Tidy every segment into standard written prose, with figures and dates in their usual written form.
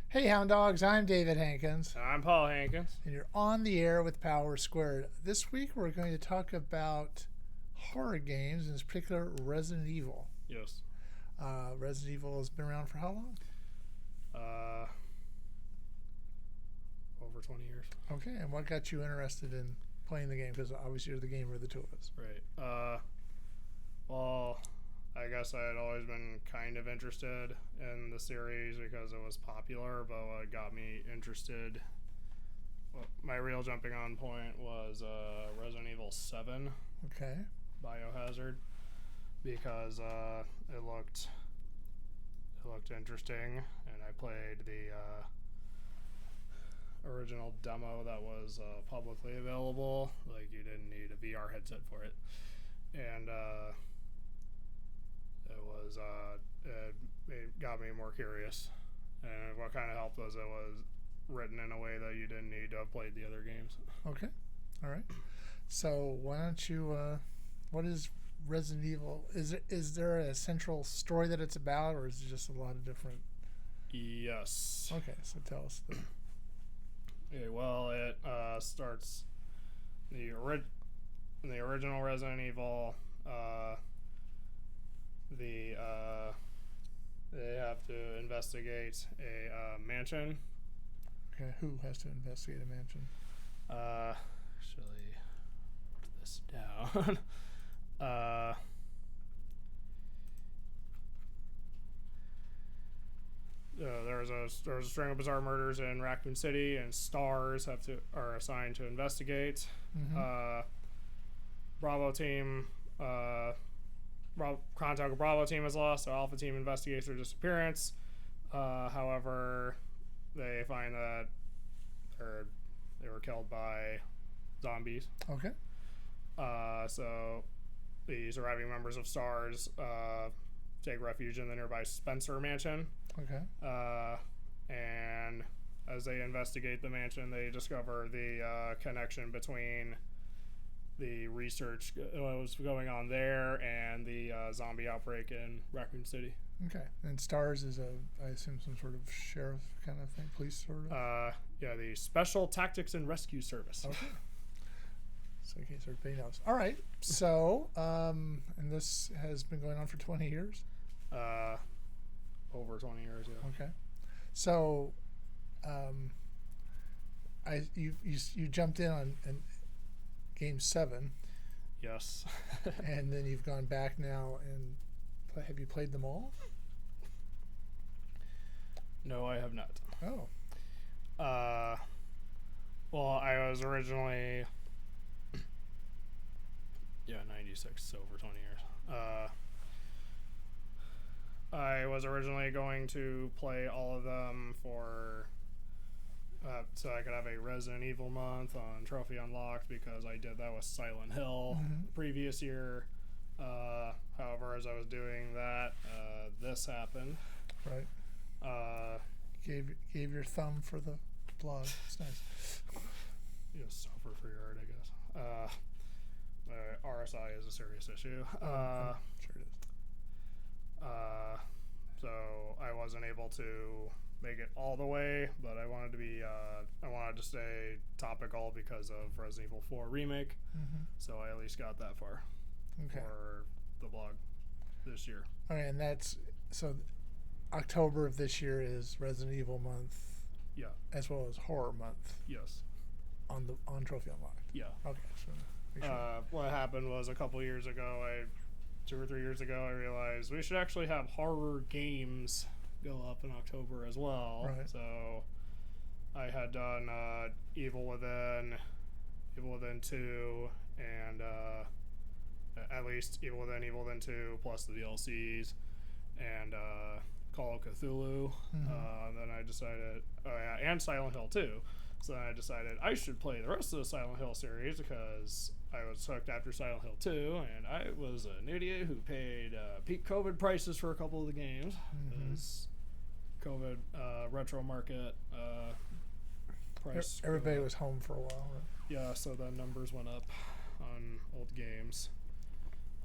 Hey, Hound Dogs, I'm David Hankins, I'm Paul Hankins. and you're on the air with Power Squared. This week we're going to talk about horror games, in particular Resident Evil. Yes. Resident Evil has been around for how long? Uh, over 20 years. Okay, and what got you interested in playing the game? Because obviously you're the gamer of the two of us. Right. Well, I guess I had always been kind of interested in the series because it was popular, but what got me interested, well, my real jumping on point was Resident Evil 7 Okay. Biohazard because it looked interesting, and I played the original demo that was publicly available. Like, you didn't need a VR headset for it, and it got me more curious. And what kind of helped was it was written in a way that you didn't need to have played the other games. Okay. All right. So why don't you? What is Resident Evil? Is there a central story that it's about, or is it just a lot of different? Yes. Okay. So tell us. Okay, well, it starts the original Resident Evil. They have to investigate a mansion. Okay. Who has to investigate a mansion? Actually, put this down. There's a string of bizarre murders in Raccoon City, and stars are assigned to investigate. Mm-hmm. Bravo team, contact with Bravo team is lost, so Alpha team investigates their disappearance. However, they find that they were killed by zombies. Okay. So the surviving members of STARS take refuge in the nearby Spencer mansion. Okay. And as they investigate the mansion, they discover the connection between the research what was going on there and the zombie outbreak in Raccoon City. Okay. And STARS is I assume, some sort of sheriff kind of thing, police sort of. Yeah, the Special Tactics and Rescue Service. Okay. So in case everybody knows. All right. So, and this has been going on for 20 years. Over 20 years, yeah. Okay. So, you jumped in on game 7. Yes. And then you've gone back now and have you played them all? No, I have not. Oh. Well, I was originally 96, so over 20 years. I was originally going to play all of them for so I could have a Resident Evil month on Trophy Unlocked, because I did that with Silent Hill the previous year. However, as I was doing that, this happened. Right. Gave your thumb for the blog. It's nice. You suffer for your art, I guess. RSI is a serious issue. I'm sure it is. So I wasn't able to make it all the way, but I wanted to stay topical because of Resident Evil 4 remake. Mm-hmm. So I at least got that far for the blog this year. All right, and that's so October of this year is Resident Evil month. Yeah. As well as horror month. Yes. On Trophy Unlocked. Yeah. Okay. So sure. What happened was, a couple years ago, 2 or 3 years ago, I realized we should actually have horror games go up in October as well. Right. So I had done Evil Within 2, and at least Evil Within 2 plus the DLCs, and Call of Cthulhu. Mm-hmm. Then I decided, and Silent Hill 2. So then I decided I should play the rest of the Silent Hill series, because I was hooked after Silent Hill 2, and I was an idiot who paid peak COVID prices for a couple of the games. Because COVID retro market price. Everybody was home for a while, right? Yeah, so the numbers went up on old games.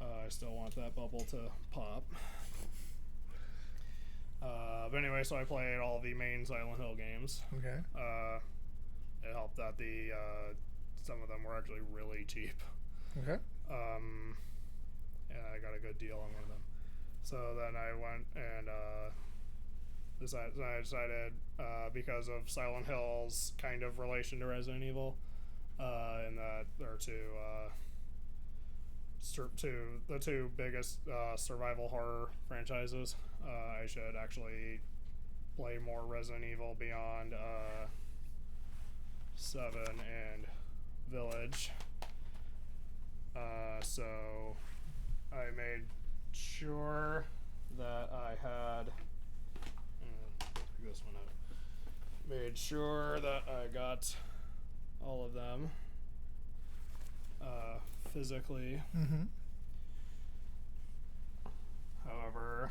I still want that bubble to pop. But anyway, so I played all the main Silent Hill games. Okay. It helped that some of them were actually really cheap. Okay. And I got a good deal on one of them. So then I went and decided because of Silent Hill's kind of relation to Resident Evil, and that they're the two biggest survival horror franchises, I should actually play more Resident Evil Beyond 7 and Village. So I made sure that I had pick this one up. Made sure that I got all of them physically. Mm-hmm. However,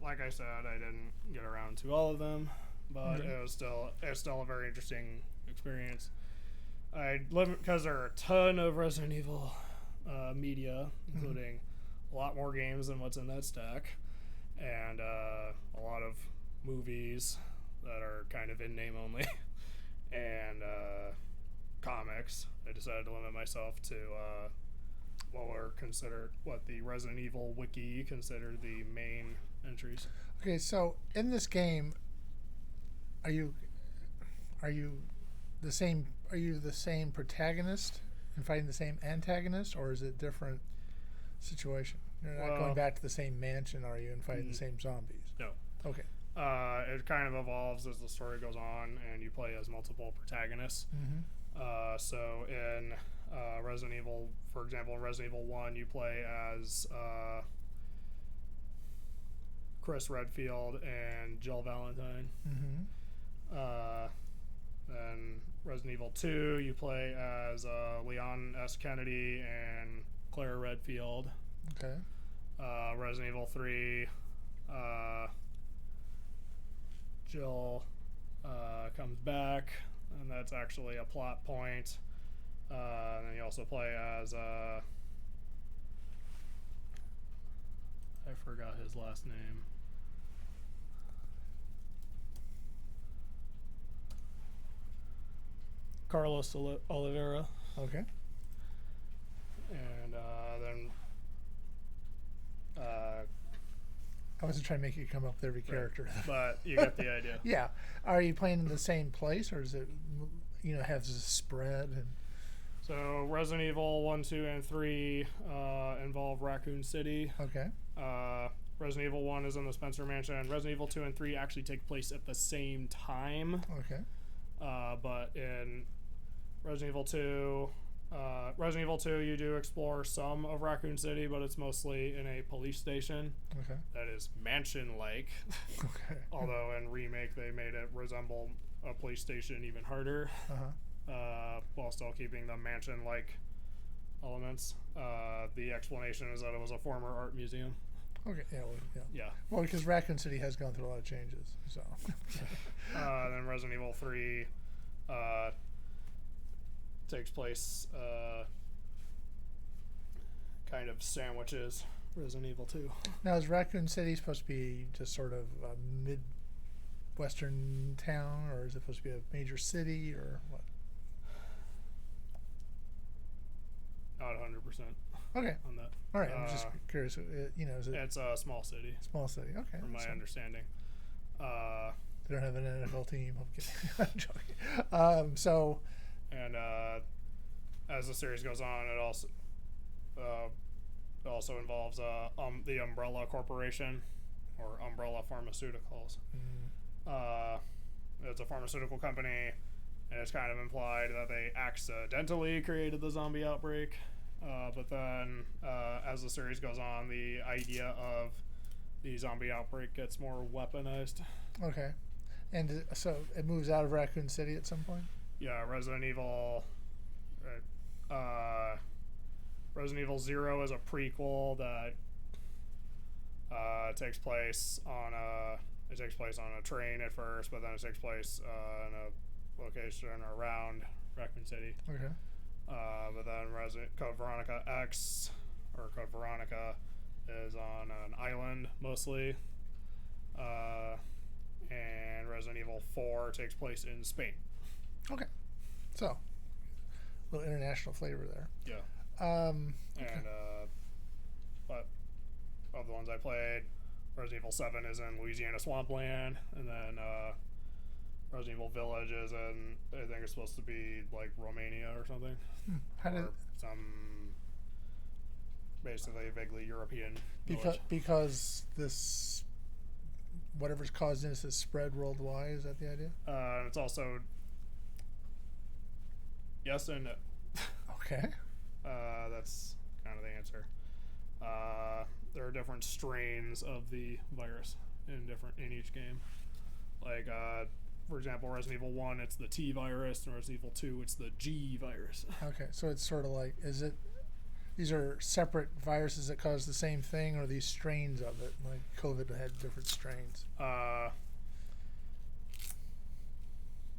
like I said, I didn't get around to all of them, but Okay. it was still a very interesting experience. I love because there are a ton of Resident Evil media, including a lot more games than what's in that stack, and a lot of movies that are kind of in name only, and comics. I decided to limit myself to what the Resident Evil wiki considered the main entries. Okay, so in this game, are you the same protagonist and fighting the same antagonist, or is it different situation? You're not going back to the same mansion, are you, and fighting the same zombies? No. Okay. It kind of evolves as the story goes on, and you play as multiple protagonists. Mm-hmm. So in Resident Evil, for example, in Resident Evil 1, you play as Chris Redfield and Jill Valentine. Mm-hmm. Then Resident Evil 2, you play as Leon S. Kennedy and Clara Redfield. Okay. Resident Evil 3, Jill comes back, and that's actually a plot point. And then you also play as I forgot his last name. Carlos Oliveira. Okay. And then I wasn't trying to make you come up with every character. but you get the idea. Yeah. Are you playing in the same place, or is it, have this spread? And So Resident Evil 1, 2, and 3 involve Raccoon City. okay. Resident Evil 1 is in the Spencer Mansion, and Resident Evil 2 and 3 actually take place at the same time. Okay. But in Resident Evil 2, you do explore some of Raccoon City, but it's mostly in a police station Okay. that is mansion-like. Okay. Although in Remake, they made it resemble a police station even harder, while still keeping the mansion-like elements. The explanation is that it was a former art museum. Okay. Yeah. Well, yeah. Yeah. Well, because Raccoon City has gone through a lot of changes, so. Then Resident Evil 3 takes place kind of sandwiches Resident Evil 2. Now, is Raccoon City supposed to be just sort of a mid-western town, or is it supposed to be a major city, or what? Not 100% Okay. on that. All right. I'm just curious. Is it It's a small city, small city? Okay. from my So understanding. they don't have an NFL team. I'm kidding. I'm joking. And as the series goes on, it also involves the Umbrella Corporation, or Umbrella Pharmaceuticals. It's a pharmaceutical company, and it's kind of implied that they accidentally created the zombie outbreak. But then, as the series goes on, the idea of the zombie outbreak gets more weaponized. Okay. And so it moves out of Raccoon City at some point? Yeah, Resident Evil 0 is a prequel that takes place on a train at first, but then it takes place in a location around Raccoon City. Okay. But then Code Veronica X, or Code Veronica, is on an island mostly, and Resident Evil 4 takes place in Spain. Okay. So, a little international flavor there. Yeah. Okay. And but of the ones I played, Resident Evil 7 is in Louisiana Swampland, and then Resident Evil Village is in, I think it's supposed to be like Romania or something. Or some basically vaguely European village. Because this whatever's causing this is spread worldwide. Is that the idea? It's also yes and no. Okay. That's kind of the answer. There are different strains of the virus in each game. Like, for example, Resident Evil 1, it's the T virus, and Resident Evil 2, it's the G virus. Okay, so it's sort of like, these are separate viruses that cause the same thing, or these strains of it? Like COVID had different strains.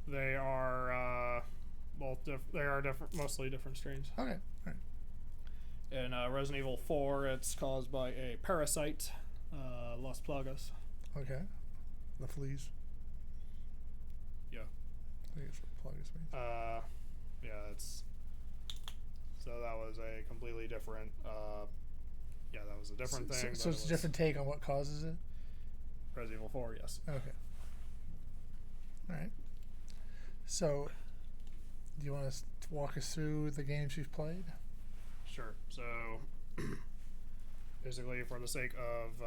They are different, mostly different strains. Okay, all right. In Resident Evil 4, it's caused by a parasite, Las Plagas. Okay, the fleas. Yeah. I think that's what plagas means. Yeah, so that was a completely different. That was a different thing. So it's a different take on what causes it. Resident Evil 4, yes. Okay. All right. So, do you want to walk us through the games you've played? Sure. So, basically, for the sake of,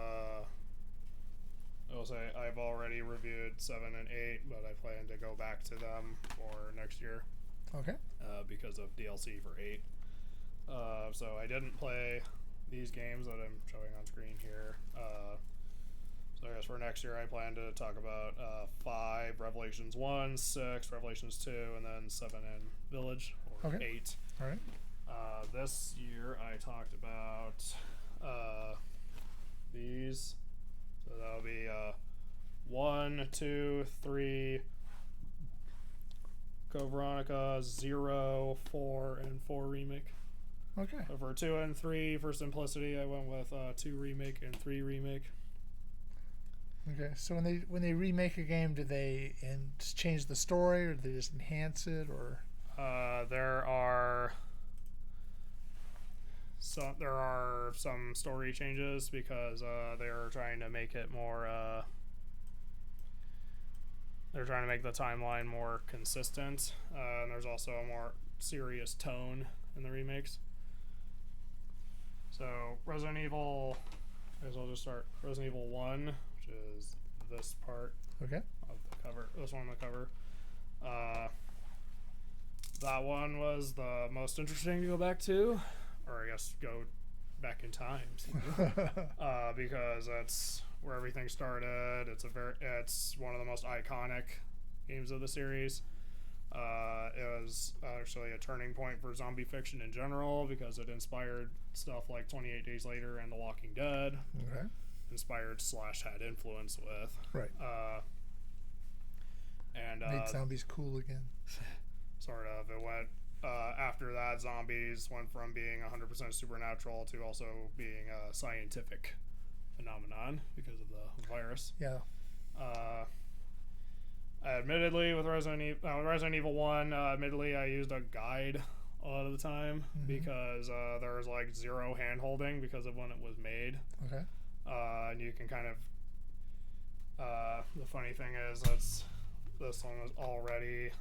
I will say I've already reviewed 7 and 8, but I plan to go back to them for next year. Okay. Because of DLC for 8. So I didn't play these games that I'm showing on screen here. So I guess for next year I plan to talk about 5, Revelations 1, 6, Revelations 2, and then 7 and Village, or Okay. 8. All right. This year I talked about these. So that'll be 1, 2, 3, Code Veronica, 0, 4, and 4 remake. Okay. So for 2 and 3, for simplicity, I went with 2 remake and 3 remake. Okay. So when they remake a game, do they change the story, or do they just enhance it, or? There are some story changes because they are trying to make it more. They're trying to make the timeline more consistent, and there's also a more serious tone in the remakes. So Resident Evil, I guess I'll just start Resident Evil 1, which is this part Okay. of the cover. This one on the cover. That one was the most interesting to go back to, or I guess go back in time, because that's where everything started. It's one of the most iconic games of the series. It was actually a turning point for zombie fiction in general because it inspired stuff like 28 Days Later and The Walking Dead. Okay. Inspired / had influence with. Right. And made zombies cool again. Sort of. It went after that. Zombies went from being 100% supernatural to also being a scientific phenomenon because of the virus. Yeah. Admittedly, with Resident Evil 1, admittedly I used a guide a lot of the time because there was like 0 hand holding because of when it was made. Okay. And you can kind of the funny thing is this one was already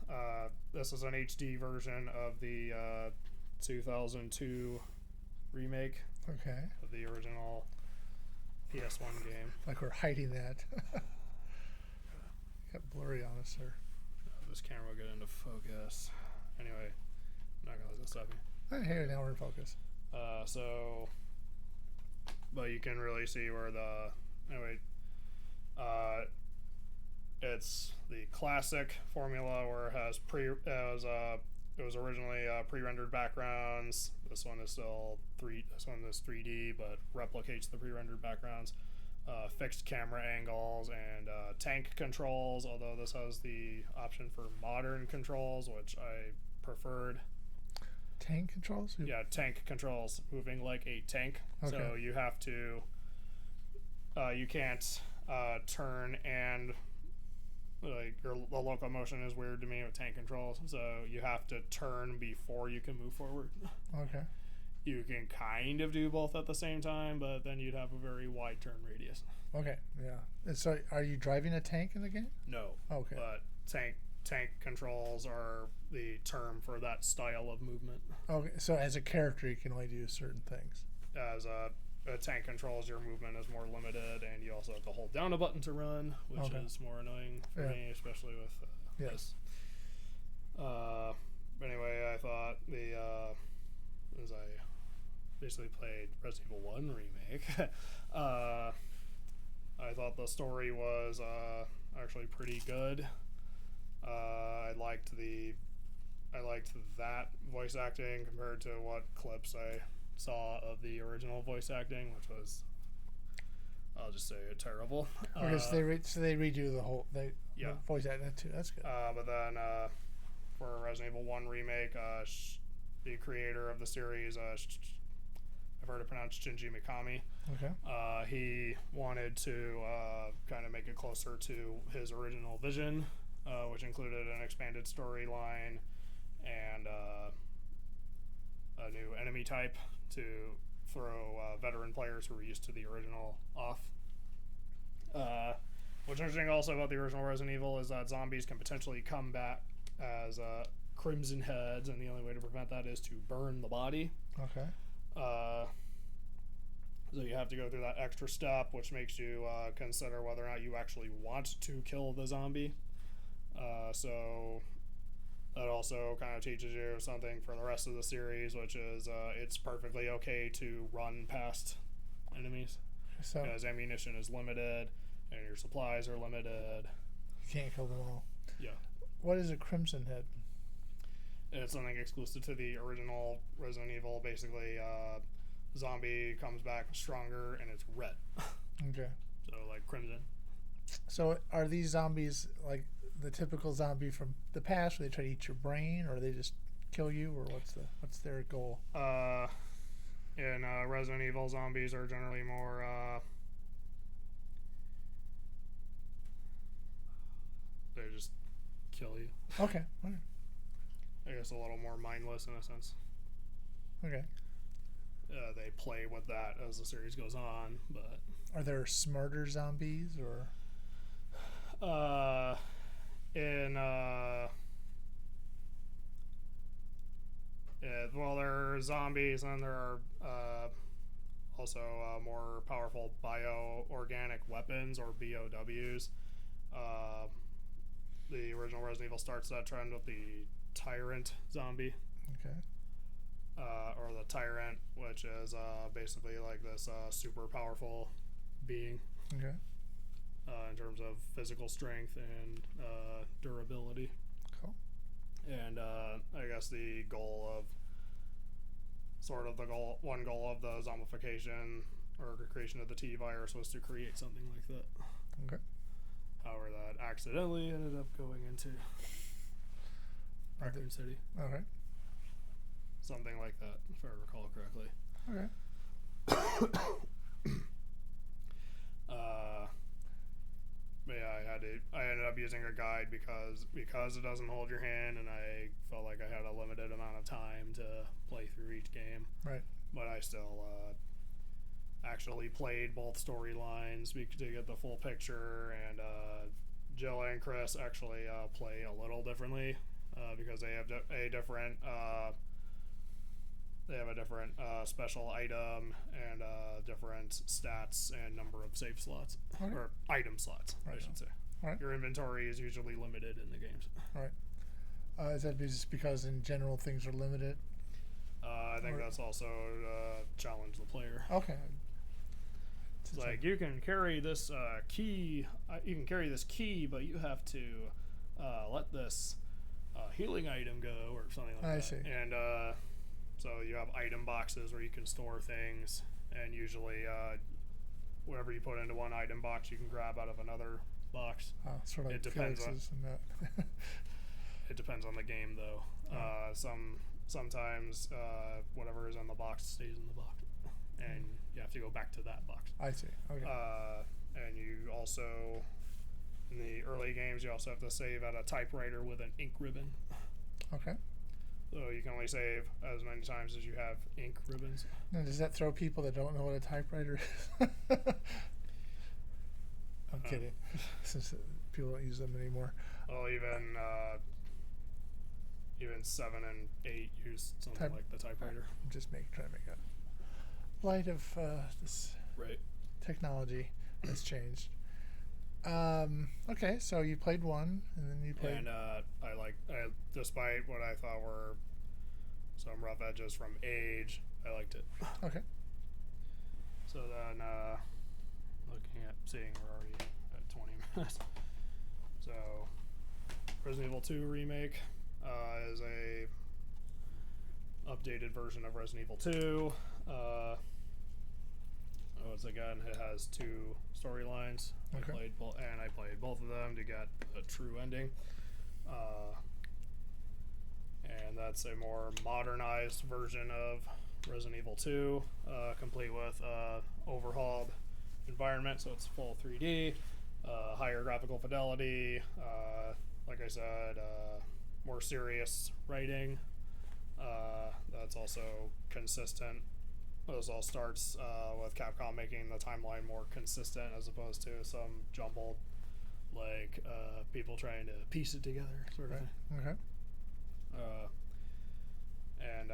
this is an HD version of the 2002 remake Okay. of the original PS1 game. Like we're hiding that. Got blurry on us, sir. This camera will get into focus. Anyway, I'm not gonna let this stop me. Here, now we're in focus. But you can really see where it's the classic formula where it was originally pre-rendered backgrounds. This one is still 3D, but replicates the pre-rendered backgrounds. Fixed camera angles and tank controls, although this has the option for modern controls, which I preferred. Tank controls? Yeah, tank controls, moving like a tank. Okay. So you have to, you can't turn and like the locomotion is weird to me with tank controls, so you have to turn before you can move forward. Okay. You can kind of do both at the same time, but then you'd have a very wide turn radius. Okay. Yeah. And so, are you driving a tank in the game? No. Okay. But tank controls are the term for that style of movement. Okay. So, as a character, you can only do certain things. As a tank controls, your movement is more limited, and you also have to hold down a button to run, which is more annoying for me, especially with this. But anyway, I thought as I basically played Resident Evil 1 remake, I thought the story was actually pretty good. I liked that voice acting compared to what clips I saw of the original voice acting, which was, I'll just say, terrible. Okay, so they redo the whole the voice acting too. That's good. But then for Resident Evil 1 remake, the creator of the series, I've heard it pronounced Shinji Mikami. Okay. He wanted to kind of make it closer to his original vision, which included an expanded storyline and a new enemy type to throw veteran players who were used to the original off. What's interesting also about the original Resident Evil is that zombies can potentially come back as crimson heads, and the only way to prevent that is to burn the body. Okay. So you have to go through that extra step, which makes you consider whether or not you actually want to kill the zombie. So that also kind of teaches you something for the rest of the series, which is it's perfectly okay to run past enemies. So because ammunition is limited and your supplies are limited. You can't kill them all. Yeah. What is a crimson head? It's something exclusive to the original Resident Evil. Basically, zombie comes back stronger and it's red. Okay. So like crimson. So are these zombies like the typical zombie from the past, where they try to eat your brain, or they just kill you, or what's their goal? In Resident Evil, zombies are generally more they just kill you. Okay. Okay. I guess a little more mindless in a sense. Okay. They play with that as the series goes on, but are there smarter zombies, or well, there are zombies, and there are also more powerful bioorganic weapons, or BOWs. The original Resident Evil starts that trend with the Tyrant zombie. Okay. Or the Tyrant, which is basically like this super powerful being. Okay. In terms of physical strength and durability. Cool. And I guess the goal of one goal of the zombification or creation of the T virus was to create something like that. Okay. However, that accidentally ended up going into Raccoon City. Okay. Something like that, if I recall correctly. Okay. But yeah, I ended up using a guide because it doesn't hold your hand, and I felt like I had a limited amount of time to play through each game. Right. But I still actually played both storylines to get the full picture, and Jill and Chris actually play a little differently because they have a different special item and different stats and number of save slots. Okay. Or item slots, Right. I should say. Right. Your inventory is usually limited in the games. Right. Is that just because in general things are limited? I think that's also challenge the player. Okay. It's like you can carry this key. You can carry this key, but you have to let this healing item go, or something like that. I see. And so you have item boxes where you can store things, and usually whatever you put into one item box, you can grab out of another box. Sort of like It depends on- Felix's and that. It depends on the game, though. Sometimes whatever is in the box stays in the box, and you have to go back to that box. I see. Okay. and you also, in the early games, you also have to save at a typewriter with an ink ribbon. Okay. So you can only save as many times as you have ink ribbons. Now, does that throw people that don't know what a typewriter is? I'm kidding. Since people don't use them anymore. Well, even 7 and 8 use something like the typewriter. I'm just trying to make a light of this Right. technology has changed. Okay, so you played 1, and then you played. And despite what I thought were some rough edges from age, I liked it. Okay. So then, seeing we're already at 20 minutes. So, Resident Evil 2 Remake is a updated version of Resident Evil 2. Once again, it has 2 storylines. Okay. I played both of them to get a true ending. And that's a more modernized version of Resident Evil 2, complete with overhauled environment, so it's full 3D, higher graphical fidelity, like I said, more serious writing. That's also consistent. This all starts with Capcom making the timeline more consistent as opposed to some jumbled, people trying to piece it together sort of thing. Okay. And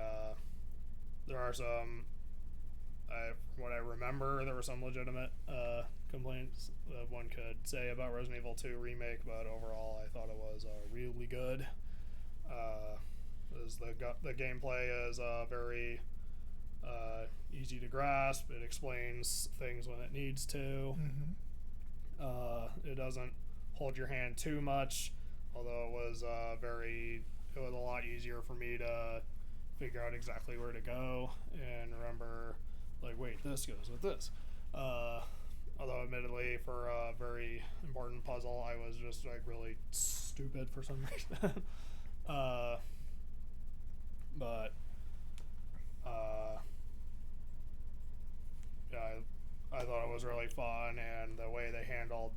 there are some, from what I remember, there were some legitimate complaints that one could say about Resident Evil 2 Remake, but overall I thought it was really good. The gameplay is very easy to grasp. It explains things when it needs to. Mm-hmm. It doesn't hold your hand too much, although it was a lot easier for me to figure out exactly where to go and remember, wait, this goes with this. Although admittedly, for a very important puzzle, I was just really stupid for some reason. Yeah, I thought it was really fun, and the way they handled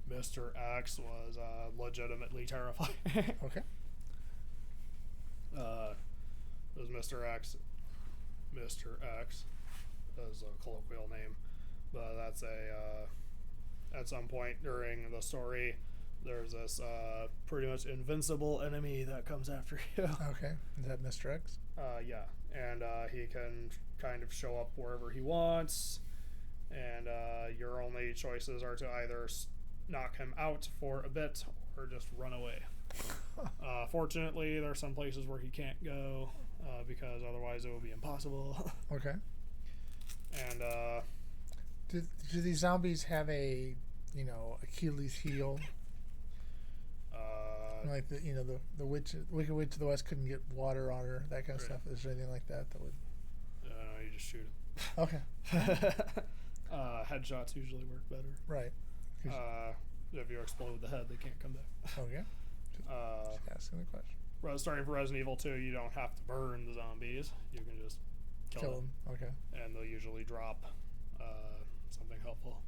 Mr. X was legitimately terrifying. Okay. It was Mr. X as a colloquial name, but that's at some point during the story, there's this pretty much invincible enemy that comes after you. Okay. Is that Mr. X? Yeah, and he can kind of show up wherever he wants, and your only choices are to either knock him out for a bit or just run away. Fortunately, there are some places where he can't go because otherwise it would be impossible. Okay. And do these zombies have a Achilles heel? Like the Wicked Witch of the West couldn't get water on her, that kind of stuff. Is there anything like that would? You just shoot him. Okay. Headshots usually work better. Right. If you explode the head, they can't come back. Okay. Just asking the question. Starting for Resident Evil 2, you don't have to burn the zombies. You can just kill them. Okay. And they'll usually drop something helpful.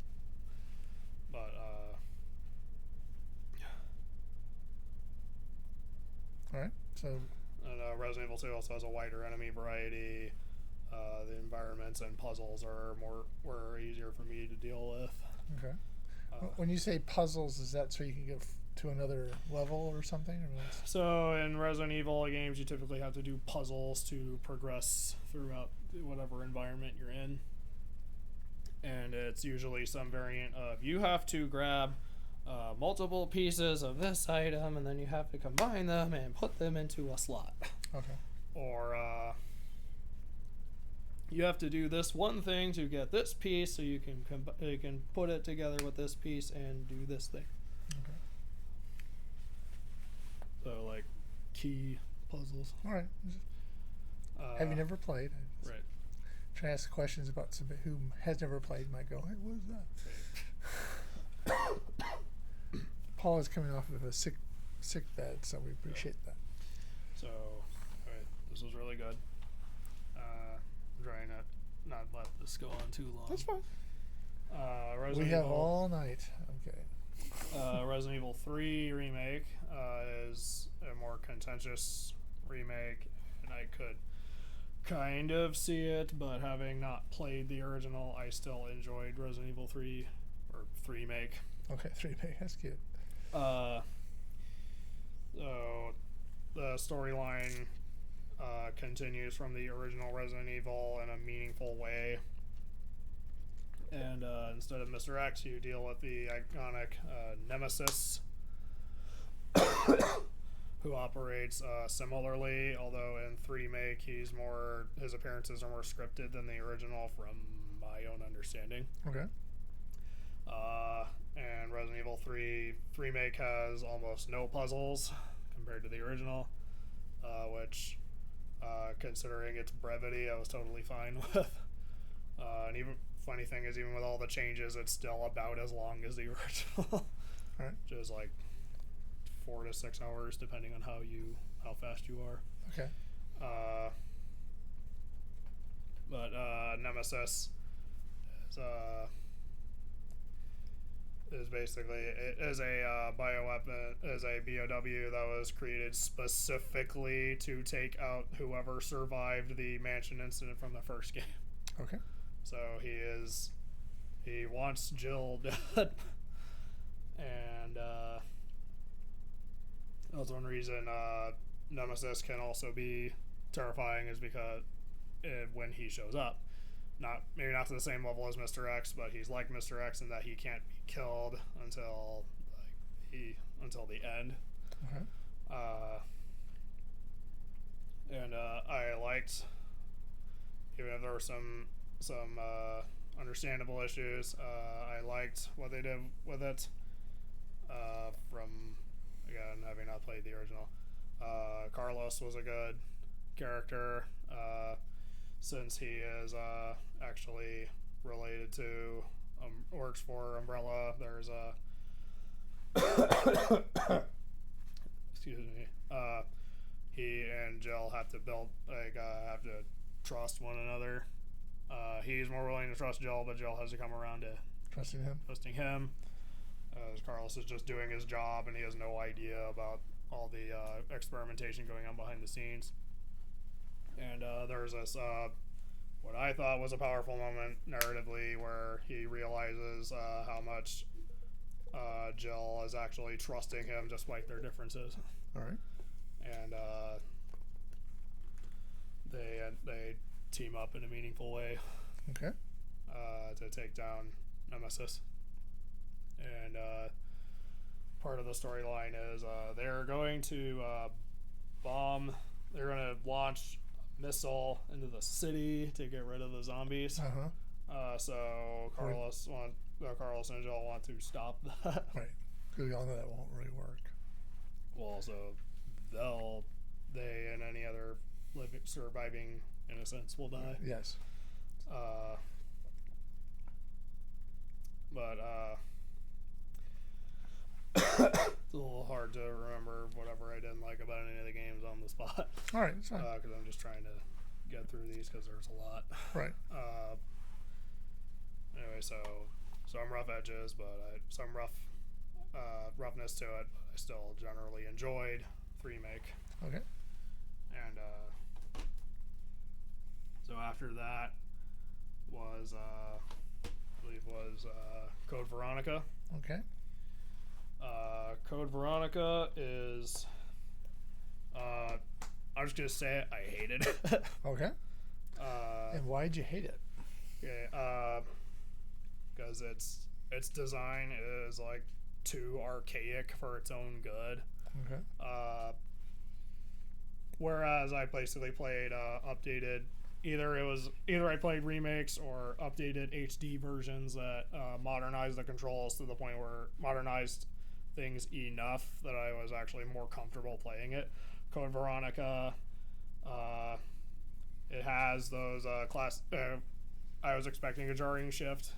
But all right. So. And Resident Evil 2 also has a wider enemy variety. The environments and puzzles were easier for me to deal with. Okay. When you say puzzles, is that so you can get to another level or something? So in Resident Evil games, you typically have to do puzzles to progress throughout whatever environment you're in. And it's usually some variant of you have to grab multiple pieces of this item, and then you have to combine them and put them into a slot. Okay. Or you have to do this one thing to get this piece, so you can put it together with this piece and do this thing. Okay. So key puzzles. All right. Have you never played? Right. Trying to ask questions about somebody who has never played. Might go, hey, what is that? Paul is coming off of a sick bed, so we appreciate that. So, this was really good. I'm trying to not let this go on too long. That's fine. Resident We have Evil, all night. I'm kidding. Resident Evil 3 remake is a more contentious remake, and I could kind of see it, but having not played the original, I still enjoyed Resident Evil 3 or 3 make. Okay, 3 make. That's cute. So the storyline continues from the original Resident Evil in a meaningful way. And instead of Mr. X, you deal with the iconic Nemesis, who operates similarly, although in 3 make his appearances are more scripted than the original from my own understanding. Okay. And Resident Evil 3 make has almost no puzzles compared to the original, which, considering its brevity, I was totally fine with. And even funny thing is, even with all the changes, it's still about as long as the original. Alright. Which is like 4 to 6 hours, depending on how fast you are. Okay. But Nemesis is basically a bioweapon, is a BOW that was created specifically to take out whoever survived the mansion incident from the first game. Okay. So he wants Jill dead, and that's one reason Nemesis can also be terrifying, is because when he shows up, maybe not to the same level as Mr. X, but he's like Mr. X in that he can't be killed until the end. Okay. And I liked, even if there were some understandable issues, I liked what they did with it. From, again, having not played the original, Carlos was a good character, since he is actually related to works for Umbrella. There's a excuse me. He and Jill have to have to trust one another. He's more willing to trust Jill, but Jill has to come around to Trusting him. Carlos is just doing his job, and he has no idea about all the experimentation going on behind the scenes. And there's this, what I thought was a powerful moment narratively, where he realizes how much Jill is actually trusting him despite their differences. All right. And they team up in a meaningful way. Okay. To take down Nemesis. And part of the storyline is they're going to they're going to launch a missile into the city to get rid of the zombies. So Carlos and Jill want to stop that. Right. Because we all know that won't really work. Well, so they and any other surviving innocents will die. Yes. But it's a little hard to remember whatever I didn't like about any of the games on the spot. All right, it's fine. Because I'm just trying to get through these because there's a lot. Right. Anyway, so some rough edges, but some roughness to it. But I still generally enjoyed 3 make. Okay. And so after that was I believe was Code Veronica. Okay. Code Veronica is I'm just gonna say it, I hated it. Okay. And why'd you hate it? Okay, because its design is like too archaic for its own good. Okay. Whereas I basically played updated. Either I played remakes or updated HD versions that modernized the controls to the point where modernized things enough that I was actually more comfortable playing it. Code Veronica, it has those I was expecting a jarring shift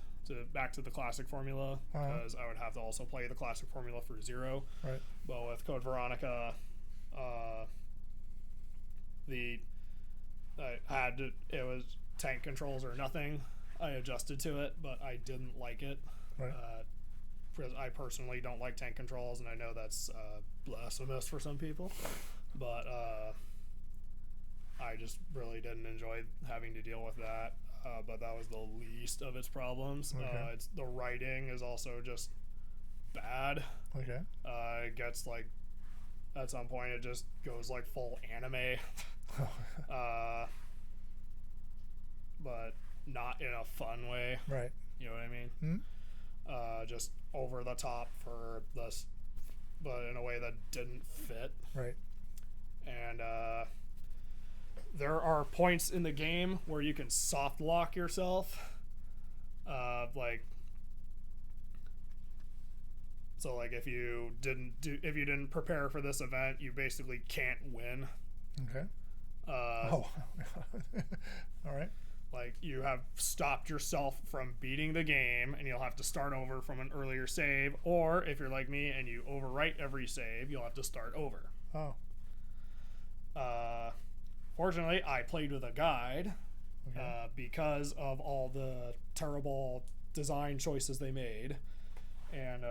back to the classic formula, because I would have to also play the classic formula for 0. Right. But with Code Veronica, it was tank controls or nothing, I adjusted to it, but I didn't like it. Right. Because I personally don't like tank controls, and I know that's blasphemous for some people, but I just really didn't enjoy having to deal with that. But that was the least of its problems. Okay. It's the writing is also just bad. Okay. It gets like at some point it just goes like full anime, but not in a fun way. Right. You know what I mean? Hmm? Just over the top for this, but in a way that didn't fit. Right. And there are points in the game where you can soft lock yourself. So like if you didn't prepare for this event, you basically can't win. Okay. All right. Like you have stopped yourself from beating the game, and you'll have to start over from an earlier save. Or if you're like me and you overwrite every save, you'll have to start over. Oh. Fortunately, I played with a guide Okay. because of all the terrible design choices they made, and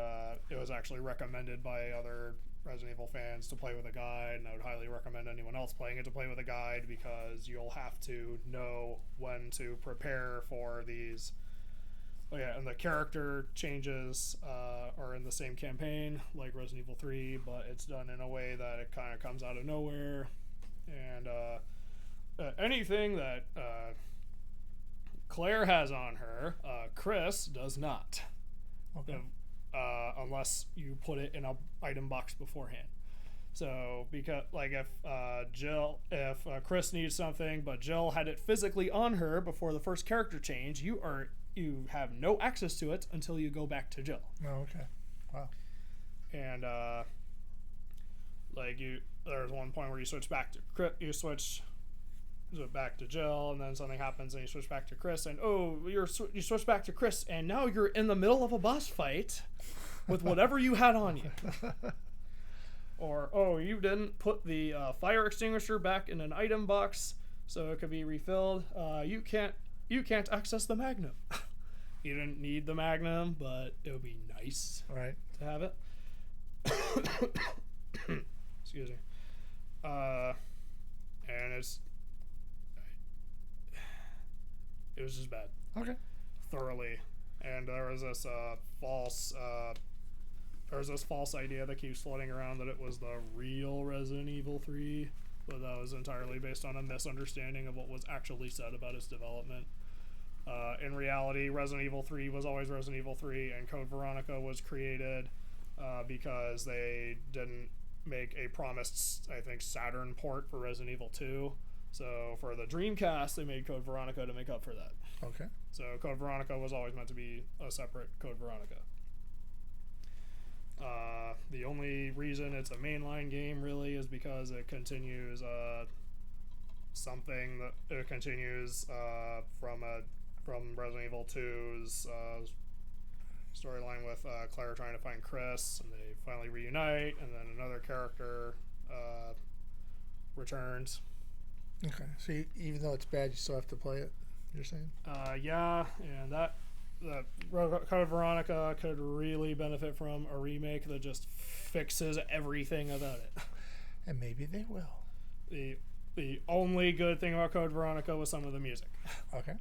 it was actually recommended by other Resident Evil fans to play with a guide, and I would highly recommend anyone else playing it to play with a guide, because you'll have to know when to prepare for these. Oh yeah, and the character changes are in the same campaign like Resident Evil 3, but it's done in a way that it kind of comes out of nowhere, and anything that Claire has on her, Chris does not. Okay. Unless you put it in a item box beforehand. So because like if Chris needs something, but Jill had it physically on her before the first character change, you have no access to it until you go back to Jill. Oh, okay. Wow. And there's one point where you switch back to Jill, and then something happens and you switch back to Chris, and you switch back to Chris, and now you're in the middle of a boss fight with whatever you had on you. Or you didn't put the fire extinguisher back in an item box so it could be refilled. You can't access the Magnum. You didn't need the Magnum, but it would be nice Right. to have it. Excuse me. And it was just bad. Okay. Thoroughly. And there was this false idea that keeps floating around that it was the real Resident Evil 3, but that was entirely based on a misunderstanding of what was actually said about its development. In reality, Resident Evil 3 was always Resident Evil 3, and Code Veronica was created because they didn't make a promised, I think, Saturn port for Resident Evil 2. So for the Dreamcast, they made Code Veronica to make up for that. Okay. So Code Veronica was always meant to be a separate Code Veronica. The only reason it's a mainline game really is because it continues something that it continues from Resident Evil 2's storyline with Claire trying to find Chris, and they finally reunite, and then another character returns. Okay. So even though it's bad, you still have to play it, you're saying? Yeah, and that Code Veronica could really benefit from a remake that just fixes everything about it. And maybe they will. The only good thing about Code Veronica was some of the music. Okay.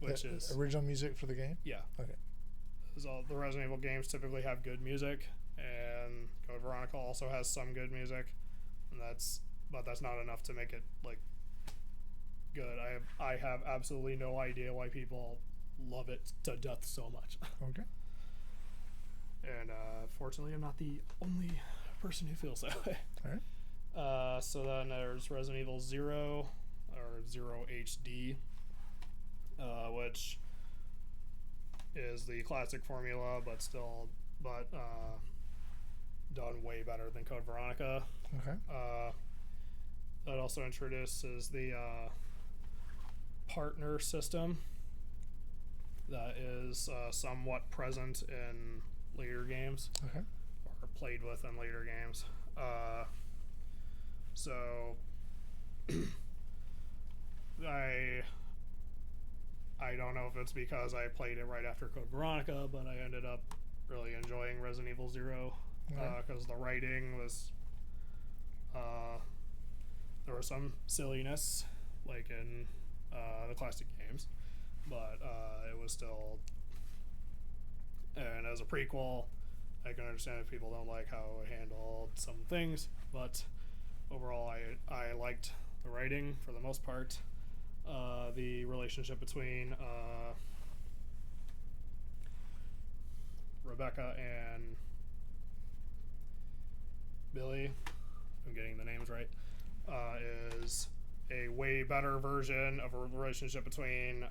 Which the is original music for the game? Yeah. Okay. All the Resident Evil games typically have good music, and Code Veronica also has some good music, and that's not enough to make it like good. I have absolutely no idea why people love it to death so much. Okay. And fortunately, I'm not the only person who feels that way. All right. So then there's Resident Evil 0 or 0 HD, which is the classic formula, but done way better than Code Veronica. Okay. That also introduces the partner system that is somewhat present in later games. Okay. Or played with in later games. So I don't know if it's because I played it right after Code Veronica, but I ended up really enjoying Resident Evil 0 because the writing was there was some silliness like in the classic games, but it was still, and as a prequel I can understand if people don't like how it handled some things, but overall I liked the writing for the most part. The relationship between Rebecca and Billy, I'm getting the names right, is a way better version of a relationship between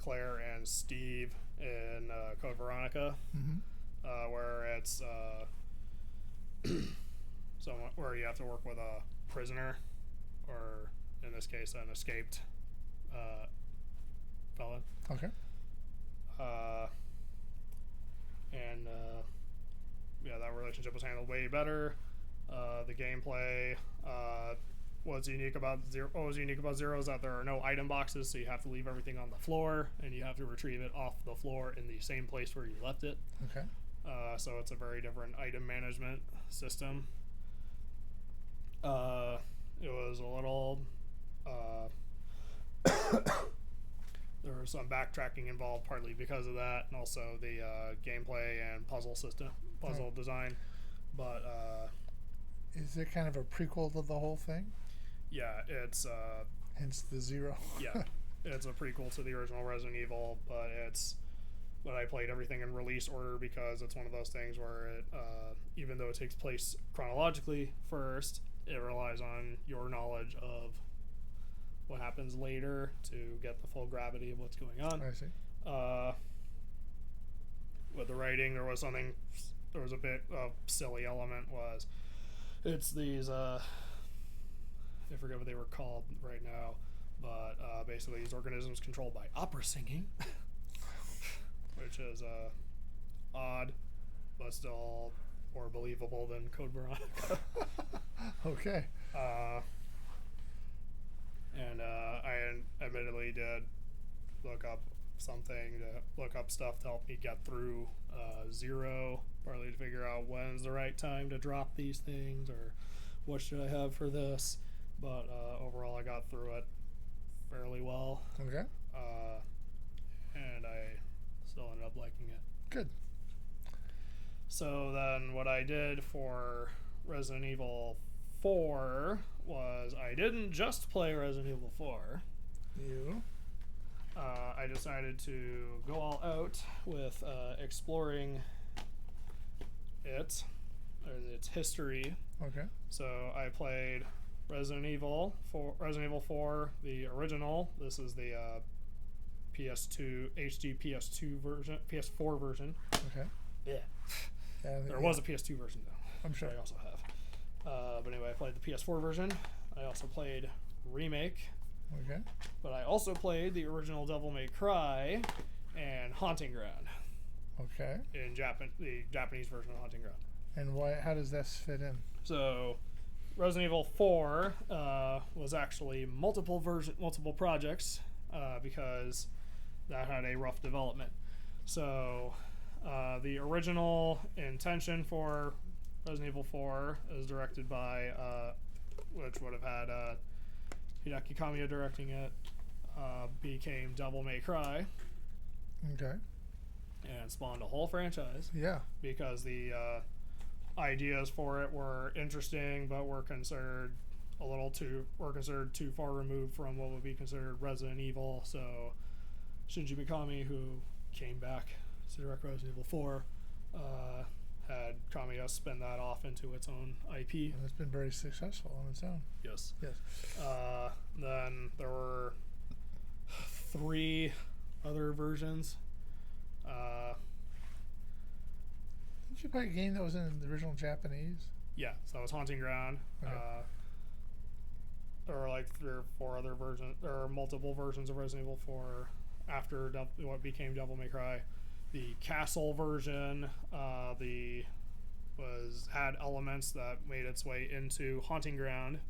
Claire and Steve in Code Veronica, where it's someone where you have to work with a prisoner, or in this case, an escaped felon. Okay. And yeah, that relationship was handled way better. The gameplay, what's unique about Zero is that there are no item boxes, so you have to leave everything on the floor, and you have to retrieve it off the floor in the same place where you left it. Okay. So it's a very different item management system. It was a little there was some backtracking involved, partly because of that, and also the gameplay and puzzle design. But is it kind of a prequel to the whole thing? Yeah, it's hence the 0. Yeah, it's a prequel to the original Resident Evil, but I played everything in release order because it's one of those things where it, even though it takes place chronologically first, it relies on your knowledge of what happens later to get the full gravity of what's going on. I see. With the writing, there was a bit of silly element was, it's these, I forget what they were called right now, but basically these organisms controlled by opera singing, which is odd, but still more believable than Code Veronica. Okay. And I admittedly did look up stuff to help me get through 0, partly to figure out when's the right time to drop these things or what should I have for this. But overall, I got through it fairly well. Okay. And I still ended up liking it. Good. So then what I did for Resident Evil 4 was I didn't just play Resident Evil 4. I decided to go all out with exploring its history. Okay. So I played Resident Evil 4, the original. This is the PS2 HD PS2 version, PS4 version. Okay. Yeah. There was a PS2 version though. I'm sure. I also have. But anyway, I played the PS4 version. I also played Remake. Okay. But I also played the original Devil May Cry and Haunting Ground. Okay. In the Japanese version of Haunting Ground. And how does this fit in? So, Resident Evil 4 was actually multiple projects because that had a rough development. So, the original intention for Resident Evil 4 is directed by, which would have had Hideki Kamiya directing it, became Devil May Cry. Okay. And spawned a whole franchise. Yeah. Because the ideas for it were interesting, but were considered too far removed from what would be considered Resident Evil. So Shinji Mikami, who came back to direct Resident Evil 4, had Kamiya spin that off into its own IP. And it's been very successful on its own. Yes. Yes. Then there were 3 other versions. Didn't you play a game that was in the original Japanese? Yeah, so that was Haunting Ground. Okay. There were like 3 or 4 other versions. There are multiple versions of Resident Evil 4 after what became Devil May Cry. The castle version, had elements that made its way into Haunting Ground,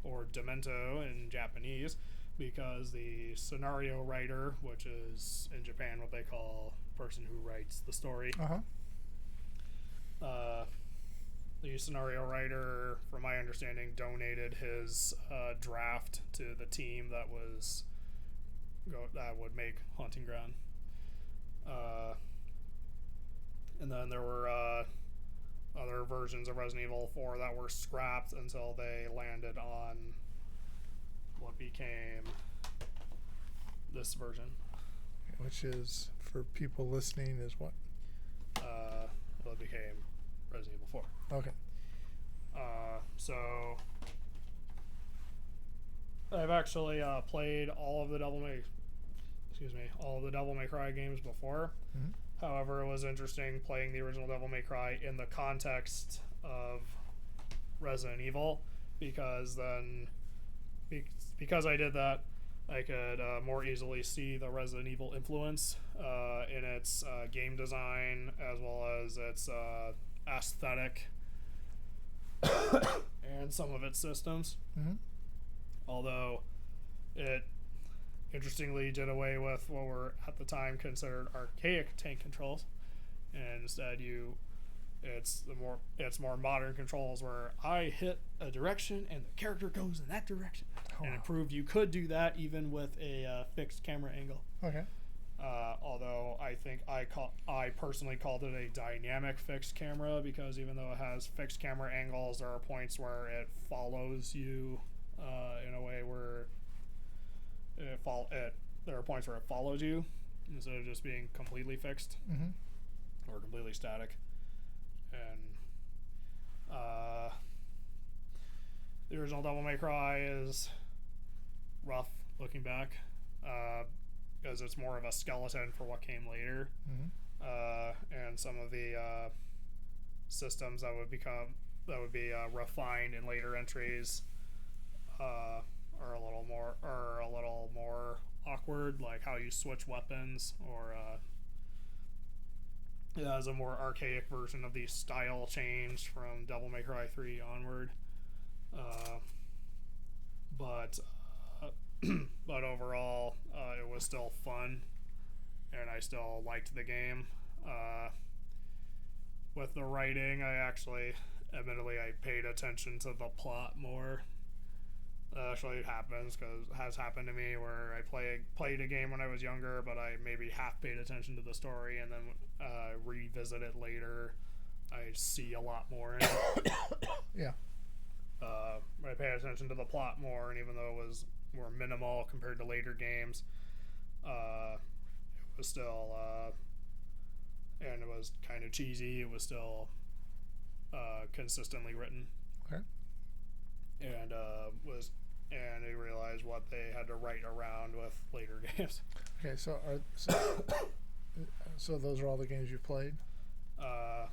or Demento in Japanese, because the scenario writer, which is in Japan what they call the person who writes the story, the scenario writer, from my understanding, donated his draft to the team that would make Haunting Ground. And then there were other versions of Resident Evil 4 that were scrapped until they landed on what became this version. Which is, for people listening, is what? What became Resident Evil 4. Okay. So I've actually played all of the Devil May Cry games before. Mm-hmm. However, it was interesting playing the original Devil May Cry in the context of Resident Evil, because then, because I did that, I could more easily see the Resident Evil influence in its game design as well as its aesthetic and some of its systems. Mm-hmm. Although it interestingly did away with what were at the time considered archaic tank controls, and instead it's more modern controls where I hit a direction and the character goes in that direction. And it proved you could do that even with a fixed camera angle. Okay. Although I think I personally called it a dynamic fixed camera, because even though it has fixed camera angles, there are points where it follows you in a way where there are points where it follows you instead of just being completely fixed. Mm-hmm. Or completely static. And the original Devil May Cry is rough looking back, because it's more of a skeleton for what came later. Mm-hmm. And some of the systems that would be refined in later entries are a little more awkward, like how you switch weapons, or it has a more archaic version of the style change from Devil May Cry 3 onward. But overall, it was still fun, and I still liked the game. With the writing, admittedly, I paid attention to the plot more. That actually happens, because it has happened to me where I played a game when I was younger, but I maybe half paid attention to the story, and then revisit it later. I see a lot more in it. Yeah. I paid attention to the plot more, and even though it was more minimal compared to later games, it was still, and it was kind of cheesy, it was still consistently written. Okay. And I realized what they had to write around with later games. Okay, so those are all the games you played? So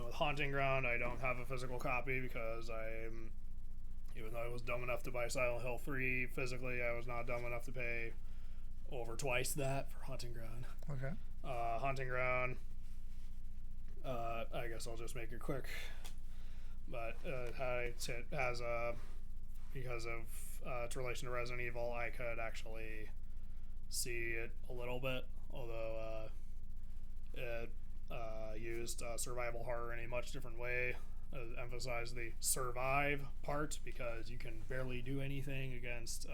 with Haunting Ground, I don't have a physical copy because even though I was dumb enough to buy Silent Hill 3 physically, I was not dumb enough to pay over twice that for Haunting Ground. Okay. Haunting Ground, I guess I'll just make it quick. But because of its relation to Resident Evil, I could actually see it a little bit, although it used survival horror in a much different way. Emphasized the survive part, because you can barely do anything against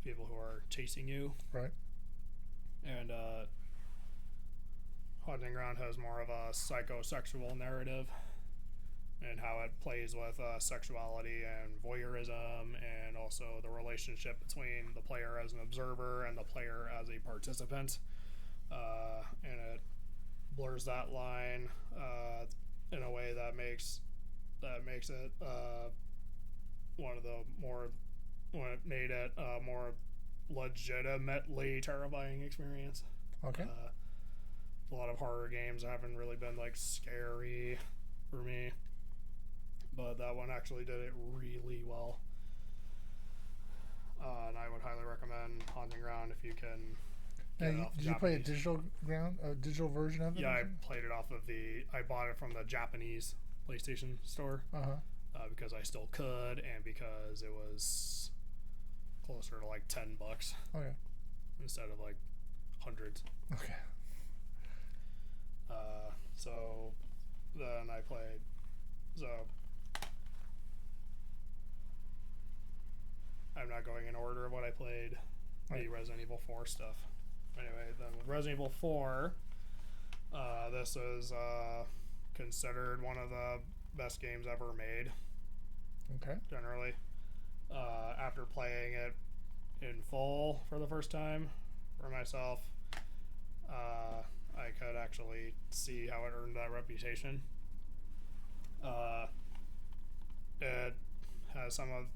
people who are chasing you. Right. And Haunting Ground has more of a psychosexual narrative, and how it plays with sexuality and voyeurism, and also the relationship between the player as an observer and the player as a participant. And it blurs that line in a way that makes it made it a more legitimately terrifying experience. Okay. A lot of horror games haven't really been like scary for me, but that one actually did it really well. And I would highly recommend Haunting Ground if you can. Now, did you play a digital version of it? Yeah, I played it off of I bought it from the Japanese PlayStation store. Uh-huh. because I still could, and because it was closer to like $10 Okay. instead of like hundreds. Okay. So then I played. So I'm not going in order of what I played. Right. The Resident Evil 4 stuff. Anyway, then with Resident Evil 4, this is considered one of the best games ever made. Okay. Generally, after playing it in full for the first time for myself, I could actually see how it earned that reputation. It has some of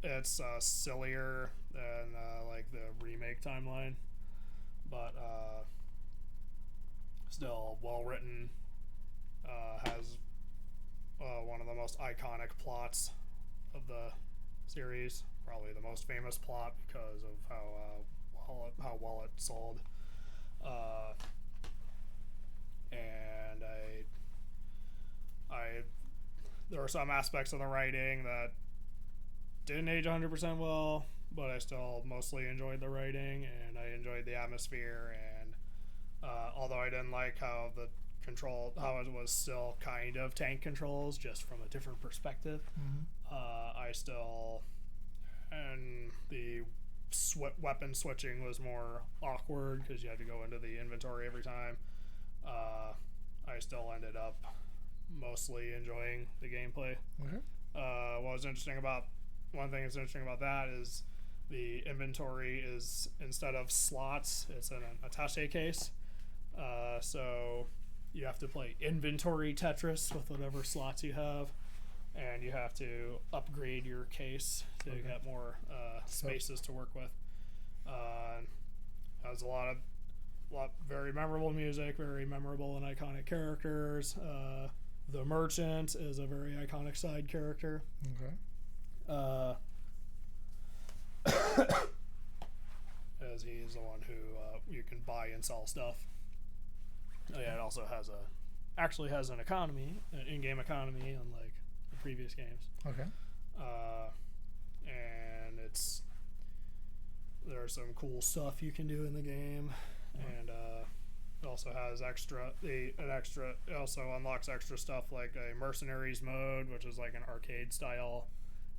it's sillier than like the remake timeline, but still well written. Has one of the most iconic plots of the series, probably the most famous plot because of how well it sold. And there were some aspects of the writing that didn't age 100% well, but I still mostly enjoyed the writing, and I enjoyed the atmosphere. And although I didn't like how it was still kind of tank controls, just from a different perspective, I still, and the weapon switching was more awkward because you had to go into the inventory every time. I still ended up mostly enjoying the gameplay. Okay. One thing that's interesting about that is the inventory is, instead of slots, it's in an attaché case. So you have to play inventory Tetris with whatever slots you have, and you have to upgrade your case to get more spaces to work with. Has a lot very memorable music, very memorable and iconic characters. The Merchant is a very iconic side character. Okay. As he is the one who you can buy and sell stuff. It also actually has an economy, an in-game economy, unlike the previous games. Okay. And there's some cool stuff you can do in the game, and it also has it also unlocks extra stuff like a mercenaries mode, which is like an arcade style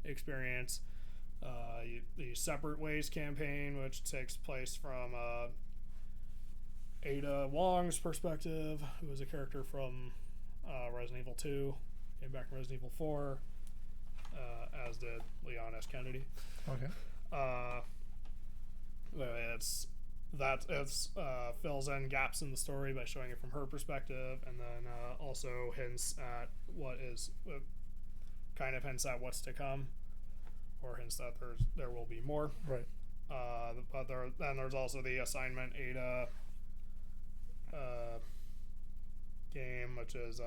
experience. The Separate Ways campaign, which takes place from Ada Wong's perspective, who was a character from Resident Evil 2, came back from Resident Evil 4, as did Leon S. Kennedy. Okay. It's fills in gaps in the story by showing it from her perspective, and then also hints at hints at what's to come, or hints that there will be more. Right. But there's also the Assignment Ada game, which is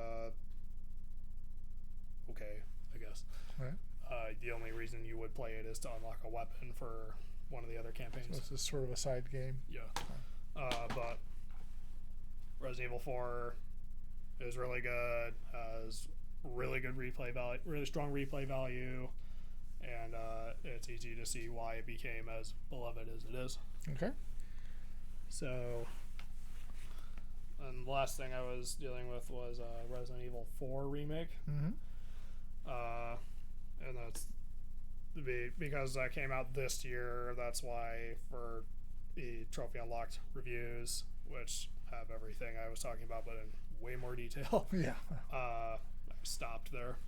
okay, I guess. Right. The only reason you would play it is to unlock a weapon for one of the other campaigns. So this is sort of a side game. Yeah. But Resident Evil 4 is really good, has really good replay value, really strong replay value, and it's easy to see why it became as beloved as it is. Okay. So, and the last thing I was dealing with was Resident Evil 4 remake. Mm-hmm. And that's because that came out this year. That's why for the Trophy Unlocked reviews, which have everything I was talking about but in way more detail, Yeah. I stopped there,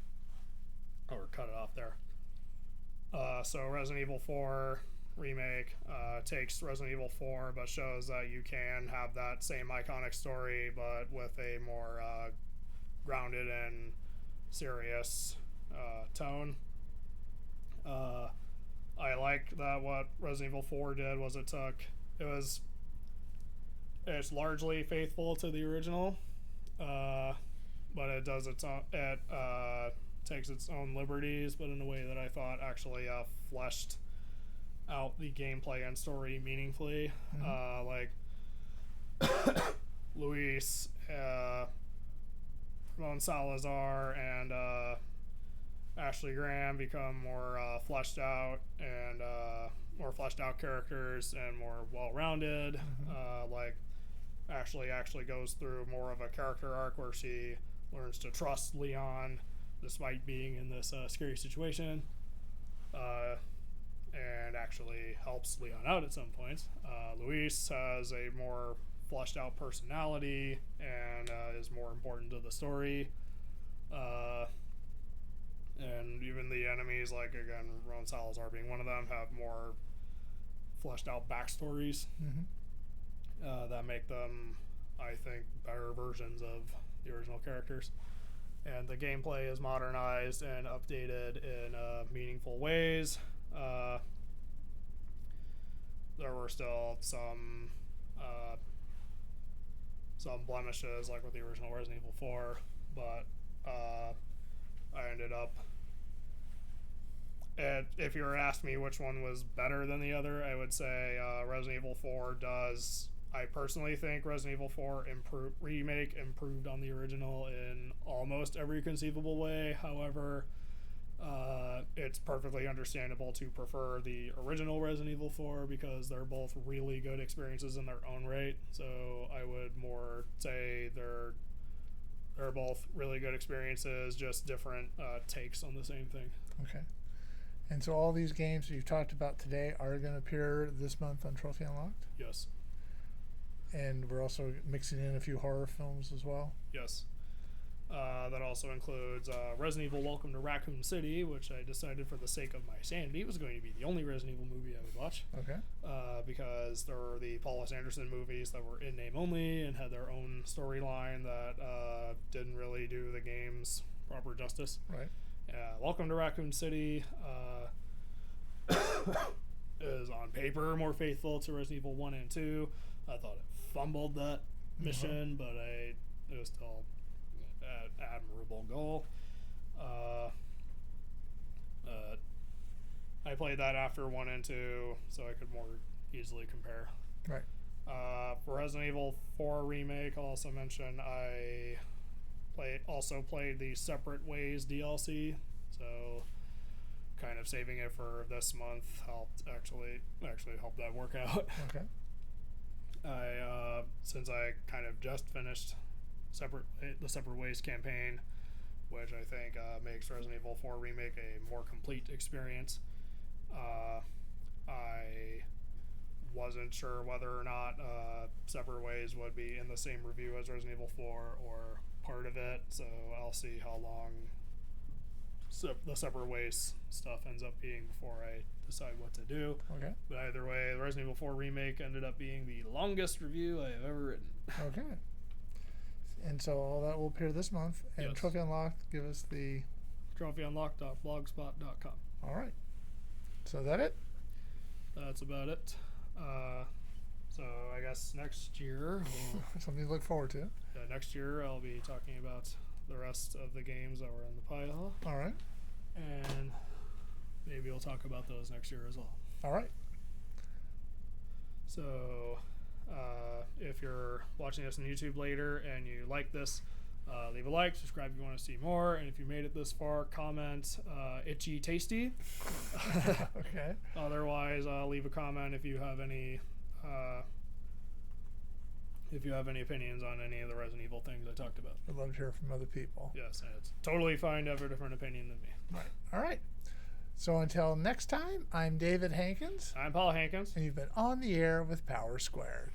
or cut it off there. So Resident Evil 4 remake takes Resident Evil 4 but shows that you can have that same iconic story but with a more grounded and serious tone. I like that what Resident Evil 4 did was it's largely faithful to the original, but it does takes its own liberties, but in a way that I thought actually fleshed out the gameplay and story meaningfully. Mm-hmm. Like Luis, Ramon Salazar, and Ashley Graham become more fleshed out and more fleshed out characters and more well-rounded. Like Ashley actually goes through more of a character arc where she learns to trust Leon despite being in this scary situation, and actually helps Leon out at some points. Luis has a more fleshed out personality and is more important to the story. And even the enemies, like again, Ron Salazar being one of them, have more fleshed out backstories that make them, I think, better versions of the original characters. And the gameplay is modernized and updated in meaningful ways. There were still some blemishes, like with the original Resident Evil 4, but I ended up. And if you were to ask me which one was better than the other, I would say Resident Evil 4 does. I personally think Resident Evil 4 remake improved on the original in almost every conceivable way. However, it's perfectly understandable to prefer the original Resident Evil 4 because they're both really good experiences in their own right. So I would more say they're both really good experiences, just different takes on the same thing. Okay. And so all these games that you've talked about today are going to appear this month on Trophy Unlocked? Yes. And we're also mixing in a few horror films as well? Yes. That also includes Resident Evil Welcome to Raccoon City, which I decided for the sake of my sanity was going to be the only Resident Evil movie I would watch. Okay. Because there were the Paul S. Anderson movies that were in name only and had their own storyline that didn't really do the game's proper justice. Right. Welcome to Raccoon City is on paper more faithful to Resident Evil 1 and 2. I thought it fumbled that mission, but it was still an admirable goal. I played that after 1 and 2, so I could more easily compare. Right. For Resident Evil 4 Remake, I'll also mention I also played the Separate Ways DLC, so kind of saving it for this month helped actually helped that work out. Okay. Since I kind of just finished the Separate Ways campaign, which I think makes Resident Evil 4 Remake a more complete experience. I wasn't sure whether or not Separate Ways would be in the same review as Resident Evil 4 or part of it, so I'll see how long the Separate Ways stuff ends up being before I decide what to do. Okay. But either way, the Resident Evil 4 Remake ended up being the longest review I have ever written. Okay. And so all that will appear this month. And Yes. Trophy Unlocked, give us the... trophyunlocked.blogspot.com. All right. So is that it? That's about it. So I guess next year... Something to look forward to. next year I'll be talking about the rest of the games that were in the pile. All right. And maybe we'll talk about those next year as well. All right. So if you're watching this on YouTube later and you like this, leave a like, subscribe if you want to see more, and if you made it this far, comment itchy tasty. Okay. Otherwise, leave a comment if you have any opinions on any of the Resident Evil things I talked about. I'd love to hear from other people. Yes, and it's totally fine to have a different opinion than me. Right. All right. So until next time, I'm David Hankins. I'm Paul Hankins. And you've been on the air with Power Squared.